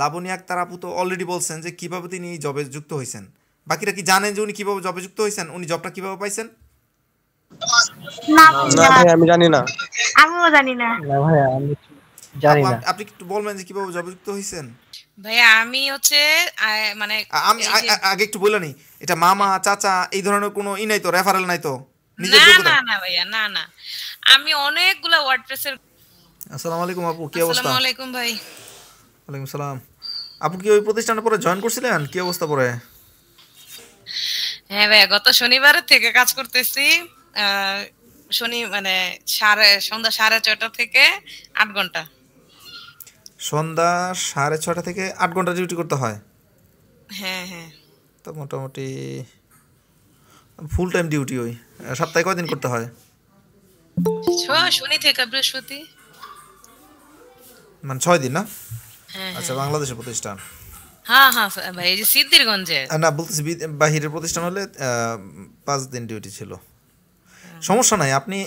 লাবণী আক্তার আপু তো অলরেডি বলছেন যে কিভাবে তিনি এই জবে যুক্ত হয়েছেন। বাকিরা কি জানেন যে উনি কিভাবে জবে যুক্ত হয়েছেন, উনি জবটা কিভাবে পাইছেন? না না ভাইয়া, ভাই আমি জানি না। আমিও জানি না। না ভাইয়া আমি আপু জানি না। আপনি কি একটু বলবেন যে কিভাবে জবে যুক্ত হয়েছেন? ভাইয়া আমি হচ্ছে মানে আমি এই যে আগে একটু বলে নিই, এটা মামা চাচা এই ধরনের কোনো নাই তো, রেফারেল নাই তো, নিজের না যোগ্যতা। না না ভাইয়া, না না, আমি অনেকগুলা ওয়ার্ডপ্রেসের। আসসালামু আলাইকুম আপু, কি অবস্থা? আসসালামু আলাইকুম ভাই। ওয়ালাইকুম সালাম। আপু কি ওই প্রতিষ্ঠানে পরে জয়েন করছিলেন, কি অবস্থা পরে? হ্যাঁ ভাইয়া, গত শনিবার থেকে কাজ করতেছি। আহ, মানে সন্ধ্যা 6:30 থেকে 8 ঘন্টা। সন্ধ্যা 6:30 থেকে 8 ঘন্টা ডিউটি করতে হয়? হ্যাঁ হ্যাঁ। তো মোটামুটি ফুল টাইম ডিউটি। ওই সপ্তাহে কয়দিন করতে হয়? শনি থেকে বৃহস্পতি। মানে 6 দিন না? হ্যাঁ আচ্ছা, হ্যাঁ বাংলাদেশের প্রতিষ্ঠান? হ্যাঁ হ্যাঁ ভাই, এই যে সিদ্ধিরগঞ্জে। না বলতেছি বাহিরের প্রতিষ্ঠান হলে 5 দিন ডিউটি ছিল। সমস্যা নাই, আপনি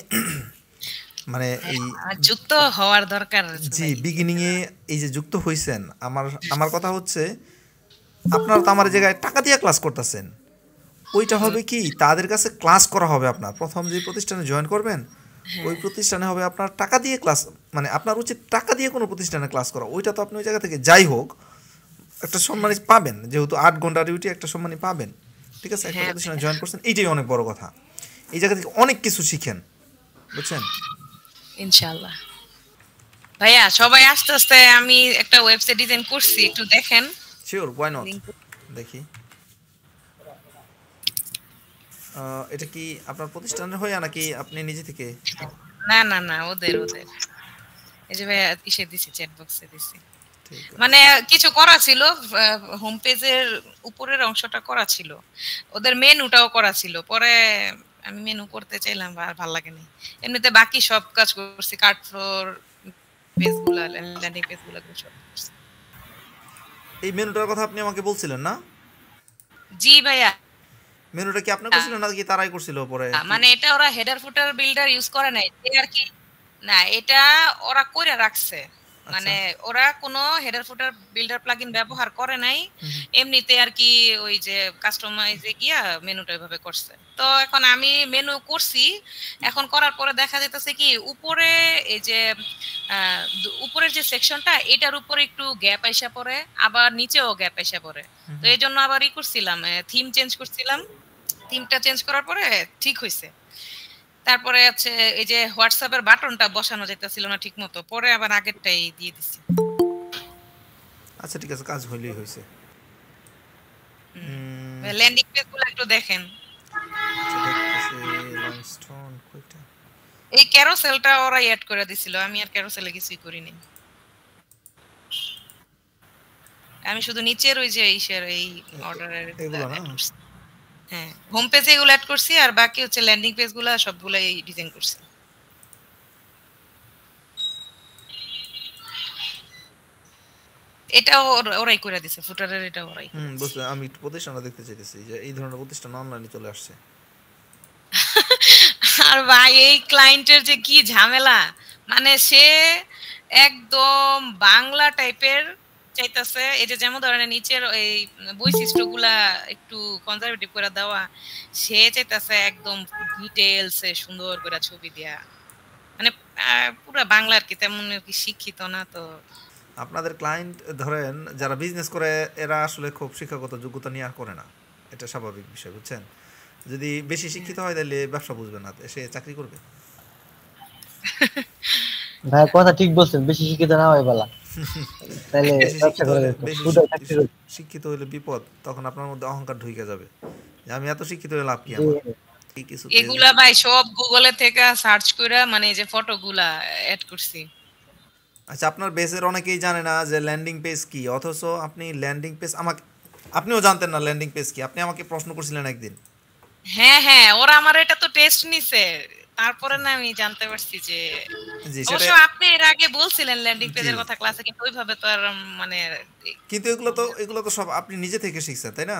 মানে এই যুক্ত হওয়ার দরকার আছে জি ভাই। বিগিনিংয়ে এই যে যুক্ত হয়েছেন, আমার কথা হচ্ছে আপনারা তো আমার জায়গায় টাকা দিয়ে ক্লাস করতেছেন। ওইটা হবে কি, তাদের কাছে ক্লাস করা হবে। আপনার প্রথম যে প্রতিষ্ঠানে জয়েন করবেন ওই হ্যাঁ প্রতিষ্ঠানে হবে আপনার টাকা দিয়ে ক্লাস, মানে আপনার উচিত টাকা দিয়ে কোনো প্রতিষ্ঠানে ক্লাস করা। ওইটা তো আপনি ওই জায়গা থেকে যাই হোক একটা সম্মানী পাবেন, যেহেতু 8 ঘন্টা ডিউটি একটা সম্মানী পাবেন। ঠিক আছে, একটা হ্যাঁ প্রতিষ্ঠানে ভাইয়া, জয়েন করছেন, এইটাই অনেক বড় কথা। এই জায়গা থেকে অনেক কিছু শিখেন, বুঝছেন? ইনশাআল্লাহ। ভাইয়া সবাই আস্তে আস্তে, আমি একটা ওয়েবসাইট ডিজাইন করছি, একটু দেখেন। Sure, why not. লিংক। দেখি। এটা কি আপনার প্রতিষ্ঠানের হয়ে নাকি আপনি নিজে থেকে? না না না, ওদের ওদের। এই যে ভাইয়া ইসে দিছি, চ্যাট বক্সে দিছি। ঠিক মানে আছে। কিছু করা ছিল, হোম পেজের উপরের অংশটা করা ছিল, ওদের মেনুটাও করা ছিল। পরে আমি মেনু করতে চাইলাম, আর ভাল লাগেনি। এমনিতে বাকি সব কাজ করছি, কার্ড ফ্লোর পেজগুলা, ল্যান্ডিং পেজগুলা সব করছি। এই মেনুটার কথা আপনি আমাকে বলছিলেন না? জি ভাইয়া। মেনুটা কি আপনি করছিলেন নাকি তারাই করছিল পরে কি? মানে এটা ওরা হেডার ফুটার বিল্ডার ইউজ করে নাই, এই আর কি। না, এটা ওরা করে রাখছে। আচ্ছা। মানে ওরা কোনো হেডার ফুটার বিল্ডার প্লাগইন ব্যবহার করে নাই। হুম হুম। এমনিতে আর কি ওই যে কাস্টমাইজে গিয়া মেনুটা এভাবে করছে। তো এখন আমি মেনু করছি। এখন করার পরে দেখা যাইতেছে কি উপরে এই যে উপরের যে সেকশনটা, এটার উপরে একটু গ্যাপ আইসা পড়ে, আবার নিচেও গ্যাপ আইসা পড়ে। হুম তো হুম। এই জন্য আবার করছিলাম, থিম চেঞ্জ করছিলাম। থিমটা চেঞ্জ করার পরে ঠিক হইছে। তারপরে হচ্ছে এই যে হোয়াটসঅ্যাপের বাটনটা বসানো যাইতেছিল না ঠিক মতো, পরে আবার আগেরটাই দিয়ে দিছি। আচ্ছা ঠিক আছে, কাজ হইলেই হয়েছে। ল্যান্ডিং পেজ গুলো একটু দেখেন। আচ্ছা দেখতেছি। লাইমস্টোন কয়টা? এই ক্যারোসেলটা ওরা অ্যাড করে দিছিল, আমি আর ক্যারোসেলে কিছুই করিনি। আমি শুধু নিচের ওই যে ইসের এই অর্ডারের এগুলো না? অ্যাড করছি। হ্যাঁ, হোম পেজে এগুলো অ্যাড করছি, আর বাকি হচ্ছে ল্যান্ডিং পেজ গুলো সবগুলাই ডিজাইন করছি। এটাও ওরাই করে দিছে, ফুটারের এটা ওরাই করে দিছে। বুঝতে, আমি একটু প্রতিষ্ঠানটা দেখতে চাইতেছি যে এই ধরনের প্রতিষ্ঠান অনলাইনে চলে আসছে। আর ভাই এই ক্লায়েন্টের যে কি ঝামেলা, মানে সে একদম বাংলা টাইপের চাইতেছে। এই যে যেমন ধরেন নিচের এই বৈশিষ্ট্যগুলা একটু কনজারভেটিভ করে দেওয়া, সে চাইতেছে একদম ডিটেলস এ সুন্দর করে ছবি দেয়া। মানে পুরো বাংলা আর কি, তেমন আর কি শিক্ষিত না তো। আপনাদের ক্লায়েন্ট ধরেন যারা বিজনেস করে এরা আসলে খুব শিক্ষাগত যোগ্যতা নিয়ে আর করে না, এটা স্বাভাবিক বিষয়, বুঝছেন? যদি বেশি শিক্ষিত হয় তাহলে ব্যবসা বুঝবে না, সে চাকরি করবে। ভাই কথা ঠিক বলছেন, বেশি শিক্ষিত না হয় বলা, তাহলে বেশি ব্যবসা শিক্ষিত করে হলে যেত, শুধু চাকরি করত। শিক্ষিত হলে বিপদ, তখন আপনার মধ্যে অহংকার ঢুকে যাবে যে আমি এত শিক্ষিত হয়ে লাভ কি জি, আমার। এই কিছু পেজ। এগুলা ভাই সব গুগলে থেকে সার্চ করে, মানে এই যে ফটোগুলা এড করছি। আচ্ছা, আপনার বেসের অনেকেই জানে না যে ল্যান্ডিং পেজ কি, অথচ আপনি ল্যান্ডিং পেজ আমাকে, আপনিও জানতেন না ল্যান্ডিং পেজ কি, আপনি আমাকে প্রশ্ন করছিলেন একদিন। হ্যাঁ হ্যাঁ, ওরা আমার এটা তো টেস্ট নিছে, তারপরে না আমি জানতে পারছি যে জি সেটা। অবশ্য আপনি এর আগে বলছিলেন ল্যান্ডিং জি, পেজের কথা ক্লাসে, কিন্তু ওইভাবে তো আর মানে কিন্তু এগুলো তো সব আপনি নিজে থেকে শিখছেন, তাই না?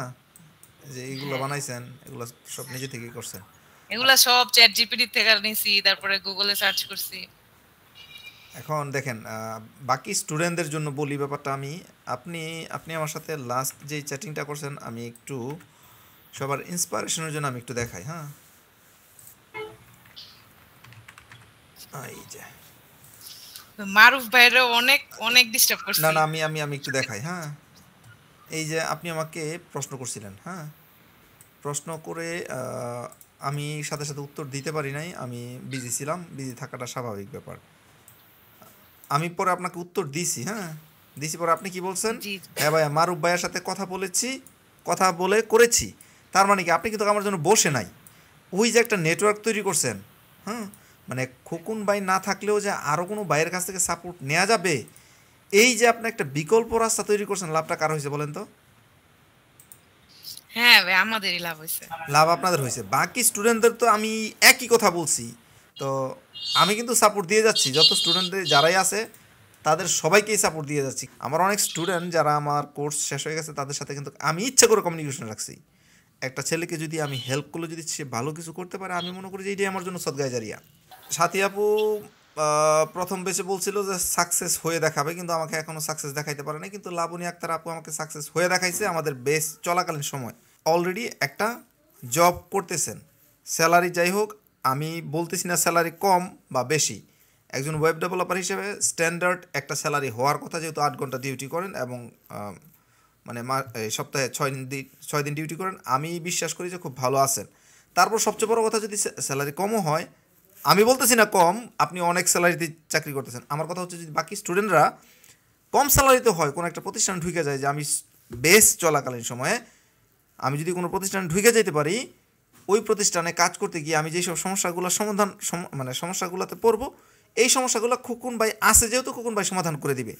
যে এইগুলো হ্যাঁ, বানাইছেন এগুলো সব নিজে থেকেই করছেন। এগুলা সব চ্যাট জিপিটি থেকে নিছি, তারপরে গুগলে সার্চ করছি। এখন দেখেন বাকি স্টুডেন্টদের জন্য বলি ব্যাপারটা আমি আপনি আপনি আমার সাথে লাস্ট যে চ্যাটিংটা করছেন আমি একটু সবার ইন্সপিরেশনের জন্য আমি একটু দেখাই, হ্যাঁ। এই যে মারুফ ভাইরে অনেক অনেক ডিস্টার্ব না করছি। না আমি আমি আমি একটু দেখাই, হ্যাঁ। এই যে আপনি আমাকে প্রশ্ন করছিলেন, হ্যাঁ। প্রশ্ন করে আমি সাথে সাথে উত্তর দিতে পারি নাই, আমি বিজি ছিলাম, বিজি থাকাটা স্বাভাবিক ব্যাপার। আমি পরে আপনাকে উত্তর দিছি, হ্যাঁ। দিছি পরে আপনি কি বলছেন? জি হ্যাঁ ভাইয়া মারুফ ভাইয়ের সাথে কথা বলেছি, কথা বলে করেছি। তার মানে কি আপনি কিন্তু আমার জন্য বসে নাই, ওই যে একটা নেটওয়ার্ক তৈরি করছেন, হ্যাঁ। মানে খোকন ভাই না থাকলেও যে আরও কোনো ভাইয়ের কাছ থেকে সাপোর্ট নেওয়া যাবে, এই যে আপনি একটা বিকল্প রাস্তা তৈরি করছেন, লাভটা কার হয়েছে বলেন তো? হ্যাঁ ভাই, আমাদেরই লাভ হয়েছে। লাভ আপনাদের হয়েছে, বাকি স্টুডেন্টদের তো আমি একই কথা বলছি। তো আমি কিন্তু সাপোর্ট দিয়ে যাচ্ছি, যত স্টুডেন্টদের যারাই আছে তাদের সবাইকেই সাপোর্ট দিয়ে যাচ্ছি। আমার অনেক স্টুডেন্ট যারা আমার কোর্স শেষ হয়ে গেছে তাদের সাথে কিন্তু আমি ইচ্ছা করে কমিউনিকেশন রাখছি। একটা ছেলেকে যদি আমি হেল্প করলে যদি সে ভালো কিছু করতে পারে, আমি মনে করি যে এটাই আমার জন্য সদগায় জারিয়া। সাথী আপু প্রথম বেঁচে বলছিল যে সাকসেস হয়ে দেখাবে, কিন্তু আমাকে এখনও সাকসেস দেখাইতে পারে না। কিন্তু লাবণী আক্তার আপু আমাকে সাকসেস হয়ে দেখাইছে আমাদের বেস চলাকালীন সময়। অলরেডি একটা জব করতেছেন, স্যালারি যাই হোক, আমি বলতেছি না স্যালারি কম বা বেশি। একজন ওয়েব ডেভেলপার হিসেবে স্ট্যান্ডার্ড একটা স্যালারি হওয়ার কথা, যেহেতু 8 ঘন্টা ডিউটি করেন এবং মানে সপ্তাহে 6 দিন ডিউটি করেন, আমি বিশ্বাস করি যে খুব ভালো আছেন। তারপর সবচেয়ে বড় কথা, যদি স্যালারি কমও হয়, আমি বলতেছি না কম, আপনি অনেক স্যালারিতে চাকরি করতেছেন। আমার কথা হচ্ছে যদি বাকি স্টুডেন্টরা কম স্যালারিতে হয়, কোনো একটা প্রতিষ্ঠান ঢুকে যায়, যে আমি বেস চলাকালীন সময়ে আমি যদি কোনো প্রতিষ্ঠানে ঢুকে যেতে পারি, ওই প্রতিষ্ঠানে কাজ করতে গিয়ে আমি যেসব সমস্যাগুলোর সমাধান মানে সমস্যাগুলোতে পড়বো, এই সমস্যাগুলো খোকন ভাই আছে যেহেতু খোকন ভাই সমাধান করে দিবে।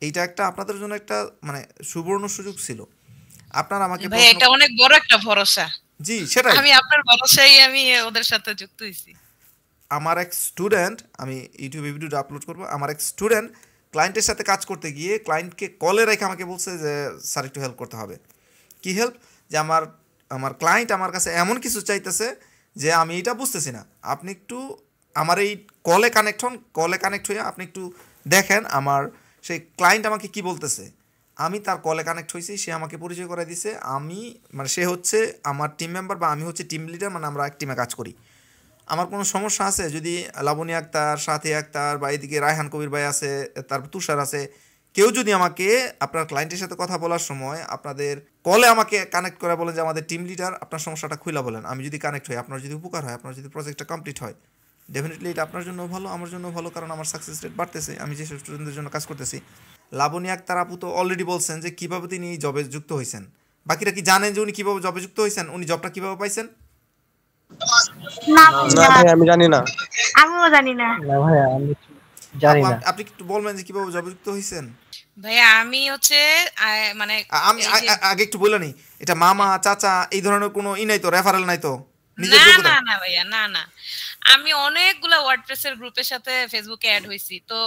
এইটা একটা আপনাদের জন্য একটা মানে সুবর্ণ সুযোগ ছিল। আপনারা আমাকে ভাই, প্রশ্ন, এটা অনেক বড় একটা ভরসা। জি সেটাই। আমি আপনার ভরসায় আমি ওদের সাথে যুক্ত হয়েছি। আমার এক স্টুডেন্ট, আমি ইউটিউবে ভিডিওটা আপলোড করবো, আমার এক স্টুডেন্ট ক্লায়েন্টের সাথে কাজ করতে গিয়ে ক্লায়েন্টকে কলে রেখে আমাকে বলছে যে স্যার একটু হেল্প করতে হবে। কি হেল্প? যে আমার আমার ক্লায়েন্ট আমার কাছে এমন কিছু চাইতেছে যে আমি এটা বুঝতেছি না, আপনি একটু আমার এই কলে কানেক্ট হন, কলে কানেক্ট হয়ে আপনি একটু দেখেন আমার সেই ক্লায়েন্ট আমাকে কি বলতেছে। আমি তার কলে কানেক্ট হয়েছি, সে আমাকে পরিচয় করে দিছে, আমি মানে সে হচ্ছে আমার টিম মেম্বার বা আমি হচ্ছে টিম লিডার, মানে আমরা এক টিমে কাজ করি। আমার কোনো সমস্যা আছে, যদি লাবণী আক্তার, সাথী আক্তার বা এদিকে রায়হান কবির ভাই আছে, তারপর তুষার আছে, কেউ যদি আমাকে আপনার ক্লায়েন্টের সাথে কথা বলার সময় আপনাদের কলে আমাকে কানেক্ট করে বলেন যে আমাদের টিম লিডার আপনার সমস্যাটা খুলে বলেন, আমি যদি কানেক্ট হই, আপনার যদি উপকার হয়, আপনার যদি প্রজেক্টটা কমপ্লিট হয়, ডেফিনেটলি এটা আপনার জন্য ভালো, আমার জন্য ভালো, কারণ আমার সাকসেস রেট বাড়তেছে আমি যেসব স্টুডেন্টদের জন্য কাজ করতেছি। লাবণী আক্তার আপু তো অলরেডি বলছেন যে কীভাবে তিনি এই জবে যুক্ত হয়েছেন। বাকিরা কি জানেন যে উনি কীভাবে জবে যুক্ত হয়েছেন, উনি জবটা কীভাবে পাইছেন? না না ভাইয়া, ভাই আমি জানি না। আমিও জানি না। না ভাই আমি জানি আপু না। আপনি একটু বলবেন যে কীভাবে জবে যুক্ত হয়েছেন? ভাইয়া আমি হচ্ছে মানে আমি এই যে আগে একটু বলে নি, এটা মামা চাচা এই ধরনের কোনো নাই তো, রেফারেল নাই তো, নিজের না যোগ্যতা? না না ভাইয়া, না না, আমি অনেকগুলা ওয়ার্ডপ্রেসের গ্রুপের সাথে ফেসবুকে অ্যাড হয়েছি। তো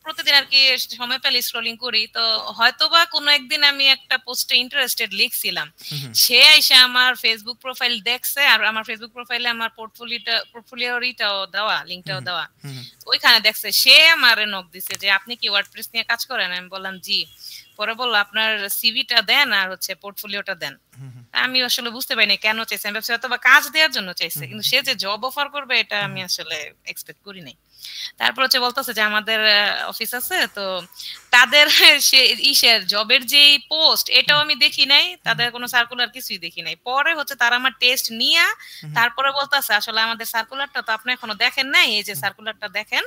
প্রতিদিন আর কি সময় পেলে স্ক্রলিং করি, তো হয়তোবা কোনো একদিন আমি একটা পোস্টে ইন্টারেস্টেড লিখছিলাম, সে এসে আমার ফেসবুক প্রোফাইল দেখছে, আর আমার ফেসবুক প্রোফাইলে আমার পোর্টফোলিওটাও দেওয়া, লিংকটাও দেওয়া, ওইখানে দেখছে, সে আমারে নক দিছে যে আপনি কি ওয়ার্ডপ্রেস নিয়ে কাজ করেন? আমি বললাম জি। পরে বললো আপনার সিভিটা দেন আর হচ্ছে পোর্টফোলিওটা দেন। আমি আসলে বুঝতে পারিনি কেন চাইছে, আমি ভাবছি হয়তো বা কাজ দেওয়ার জন্য চাইছে, কিন্তু সে যে জব অফার করবে এটা আমি আসলে এক্সপেক্ট করি নাই। তারপর হচ্ছে বলতেছে যে আমাদের অফিস আছে, তো তাদের সে ইসের জবের যে পোস্ট এটাও আমি দেখি নাই, তাদের কোনো সার্কুলার কিছুই দেখি নাই। পরে হচ্ছে তারা আমার টেস্ট নিয়ে তারপরে বলতেছে আসলে আমাদের সার্কুলারটা তো আপনি এখনো দেখেন নাই, এই যে সার্কুলারটা দেখেন।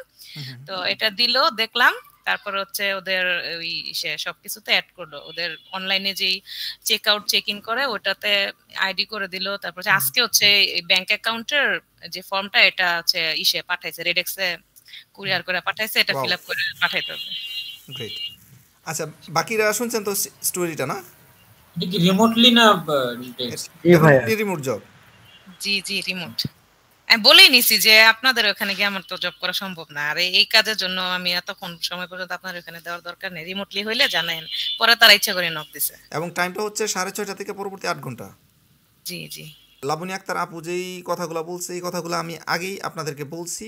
তো এটা দিল, দেখলাম। তারপর হচ্ছে ওদের ওই সে সবকিছুতে অ্যাড করলো, ওদের অনলাইনে যেই চেক আউট চেক ইন করে ওটাতে আইডি করে দিল। তারপর আজকে হচ্ছে ব্যাংক অ্যাকাউন্টের যে ফর্মটা এটা হচ্ছে ইসে পাঠাইছে, রেডেক্সে কুরিয়ার করে পাঠাইছে, এটা ফিল আপ করে পাঠাইতে হবে। গ্রেট। আচ্ছা বাকিরা শুনছেন তো স্টোরিটা, না? এটা কি রিমোটলি না জি ভাই রিমোট জব। জি জি, রিমোট। আমি বলেই নিছি যে আপনাদের ওখানে গিয়ে আমার তো জব করা সম্ভব না, আর এই কাজের জন্য আমি এতক্ষণ সময় পর্যন্ত আপনার ওখানে দেওয়ার দরকার নেই, রিমোটলি হইলে জানেন। পরে তারা ইচ্ছা করে নক দিছে। এবং টাইমটা হচ্ছে 6:30 থেকে পরবর্তী 8 ঘন্টা। জি জি। লাবণী আক্তার আপু যেই কথাগুলো বলছে এই কথাগুলো আমি আগেই আপনাদেরকে বলছি,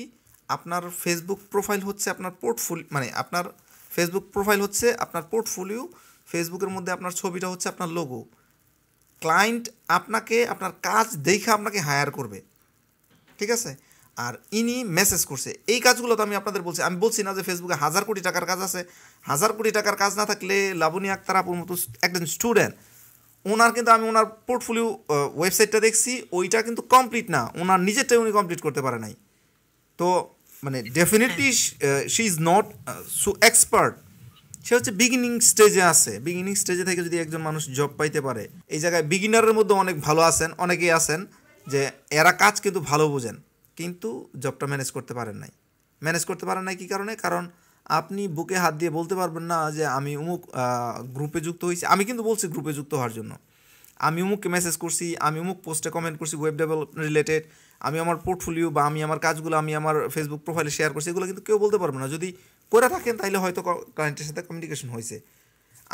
আপনার ফেসবুক প্রোফাইল হচ্ছে আপনার পোর্টফোলিও, মানে আপনার ফেসবুক প্রোফাইল হচ্ছে আপনার পোর্টফোলিও, ফেসবুকের মধ্যে আপনার ছবিটা হচ্ছে আপনার লোগো। ক্লায়েন্ট আপনাকে আপনার কাজ দেখে আপনাকে হায়ার করবে, ঠিক আছে? আর ইনি মেসেজ করছে, এই কাজগুলো তো আমি আপনাদের বলছি। আমি বলছি না যে ফেসবুকে 1000 কোটি টাকার কাজ আছে। 1000 কোটি টাকার কাজ না থাকলে লাবণী আক্তার আপুর মতো একজন স্টুডেন্ট, ওনার কিন্তু আমি ওনার পোর্টফোলিও ওয়েবসাইটটা দেখছি, ওইটা কিন্তু কমপ্লিট না, ওনার নিজেরটাই উনি কমপ্লিট করতে পারে নাই। তো মানে definitely she is not so expert, সে হচ্ছে বিগিনিং স্টেজে আছে। বিগিনিং স্টেজে থেকে যদি একজন মানুষ জব পাইতে পারে, এই জায়গায় বিগিনারের মধ্যে অনেক ভালো আছেন, অনেকেই আছেন যে এরা কাজ কিন্তু ভালো বোঝেন, কিন্তু জবটা ম্যানেজ করতে পারেন নাই। ম্যানেজ করতে পারেন নাই কী কারণে? কারণ আপনি বুকে হাত দিয়ে বলতে পারবেন না যে আমি অমুক গ্রুপে যুক্ত হয়েছি। আমি কিন্তু বলছি গ্রুপে যুক্ত হওয়ার জন্য, আমি অমুককে মেসেজ করছি, আমি অমুক পোস্টে কমেন্ট করছি ওয়েব ডেভেলপমেন্ট রিলেটেড, আমি আমার পোর্টফোলিও বা আমি আমার কাজগুলো আমি আমার ফেসবুক প্রোফাইলে শেয়ার করছি, এগুলো কিন্তু কেউ বলতে পারবে না। যদি করে থাকেন তাহলে হয়তো ক্লায়েন্টের সাথে কমিউনিকেশন হয়েছে।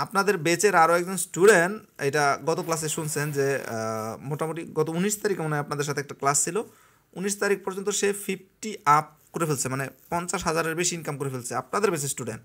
আপনাদের বেচের আরও একজন স্টুডেন্ট, এটা গত ক্লাসে শুনছেন যে মোটামুটি গত 19 তারিখে মনে হয় আপনাদের সাথে একটা ক্লাস ছিল, 19 তারিখ পর্যন্ত সে 50 আপ করে ফেলছে, মানে 50,000-এর বেশি ইনকাম করে ফেলছে, আপনাদের বেচের স্টুডেন্ট।